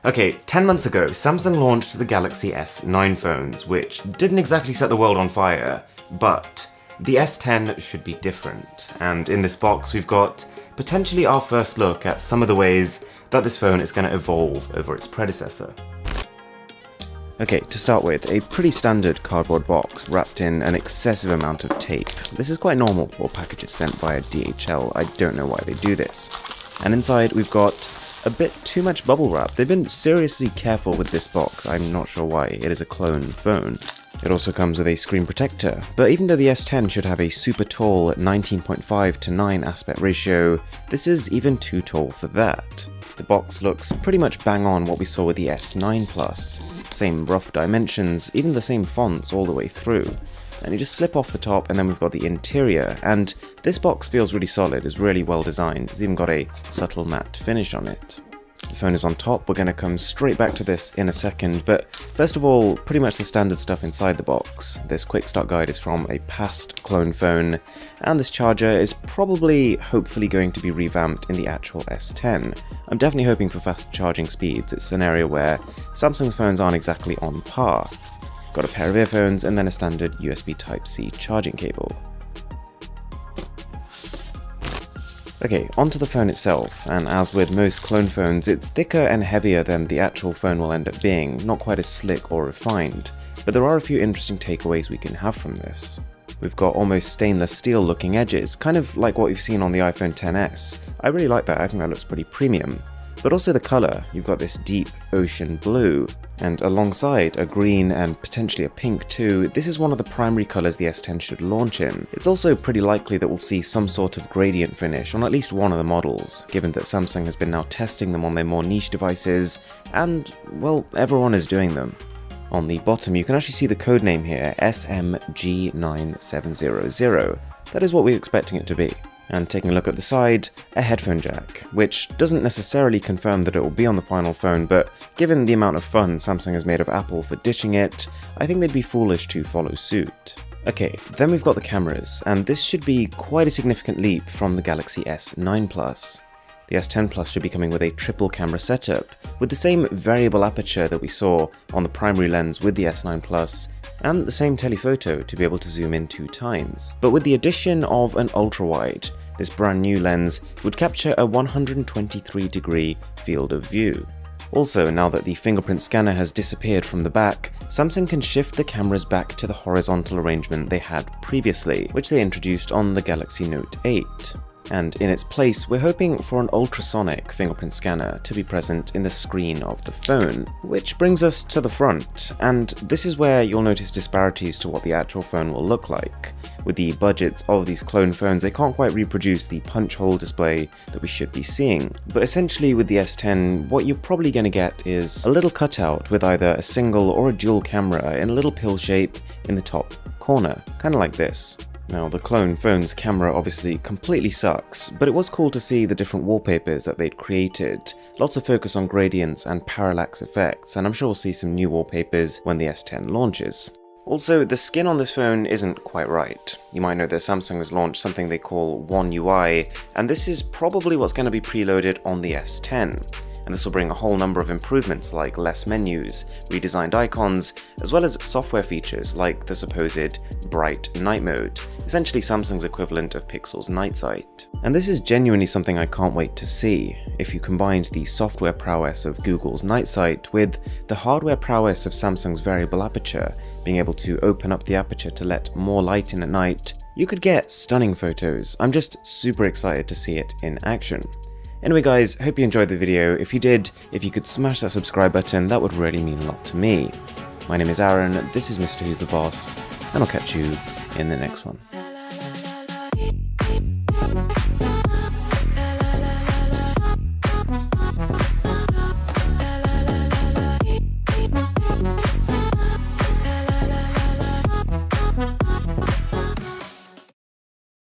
Okay, 10 months ago, Samsung launched the Galaxy S9 phones, which didn't exactly set the world on fire, but the S10 should be different. And in this box, we've got potentially our first look at some of the ways that this phone is going to evolve over its predecessor. Okay, to start with, a pretty standard cardboard box wrapped in an excessive amount of tape. This is quite normal for packages sent via DHL, I don't know why they do this. And inside we've got a bit too much bubble wrap. They've been seriously careful with this box, I'm not sure why, it is a clone phone. It also comes with a screen protector, but even though the S10 should have a super tall 19.5:9 aspect ratio, this is even too tall for that. The box looks pretty much bang on what we saw with the S9 Plus. Same rough dimensions, even the same fonts all the way through. And you just slip off the top and then we've got the interior, and this box feels really solid, it's really well designed, it's even got a subtle matte finish on it. The phone is on top, we're going to come straight back to this in a second, but first of all, pretty much the standard stuff inside the box. This quick start guide is from a past clone phone, and this charger is probably, hopefully going to be revamped in the actual S10. I'm definitely hoping for fast charging speeds, it's an area where Samsung's phones aren't exactly on par. Got a pair of earphones and then a standard USB Type-C charging cable. Okay, onto the phone itself, and as with most clone phones, it's thicker and heavier than the actual phone will end up being, not quite as slick or refined, but there are a few interesting takeaways we can have from this. We've got almost stainless steel looking edges, kind of like what we've seen on the iPhone XS. I really like that, I think that looks pretty premium. But also the colour, you've got this deep ocean blue, and alongside a green and potentially a pink too, this is one of the primary colours the S10 should launch in. It's also pretty likely that we'll see some sort of gradient finish on at least one of the models, given that Samsung has been now testing them on their more niche devices, and, well, everyone is doing them. On the bottom you can actually see the codename here, SMG9700. That is what we're expecting it to be. And taking a look at the side, a headphone jack, which doesn't necessarily confirm that it will be on the final phone, but given the amount of fun Samsung has made of Apple for ditching it, I think they'd be foolish to follow suit. Okay, then we've got the cameras, and this should be quite a significant leap from the Galaxy S9 Plus. The S10 Plus should be coming with a triple camera setup, with the same variable aperture that we saw on the primary lens with the S9 Plus, and the same telephoto to be able to zoom in 2 times. But with the addition of an ultra-wide, this brand new lens would capture a 123-degree field of view. Also, now that the fingerprint scanner has disappeared from the back, Samsung can shift the cameras back to the horizontal arrangement they had previously, which they introduced on the Galaxy Note 8. And in its place, we're hoping for an ultrasonic fingerprint scanner to be present in the screen of the phone. Which brings us to the front, and this is where you'll notice disparities to what the actual phone will look like. With the budgets of these clone phones, they can't quite reproduce the punch hole display that we should be seeing. But essentially with the S10, what you're probably going to get is a little cutout with either a single or a dual camera in a little pill shape in the top corner, kind of like this. Now, the clone phone's camera obviously completely sucks, but it was cool to see the different wallpapers that they'd created. Lots of focus on gradients and parallax effects, and I'm sure we'll see some new wallpapers when the S10 launches. Also, the skin on this phone isn't quite right. You might know that Samsung has launched something they call One UI, and this is probably what's going to be preloaded on the S10. And this will bring a whole number of improvements like less menus, redesigned icons, as well as software features like the supposed bright night mode, essentially Samsung's equivalent of Pixel's night sight. And this is genuinely something I can't wait to see. If you combined the software prowess of Google's night sight with the hardware prowess of Samsung's variable aperture, being able to open up the aperture to let more light in at night, you could get stunning photos. I'm just super excited to see it in action. Anyway guys, hope you enjoyed the video. If you did, if you could smash that subscribe button, that would really mean a lot to me. My name is Aaron, this is Mr. Who's the Boss, and I'll catch you in the next one.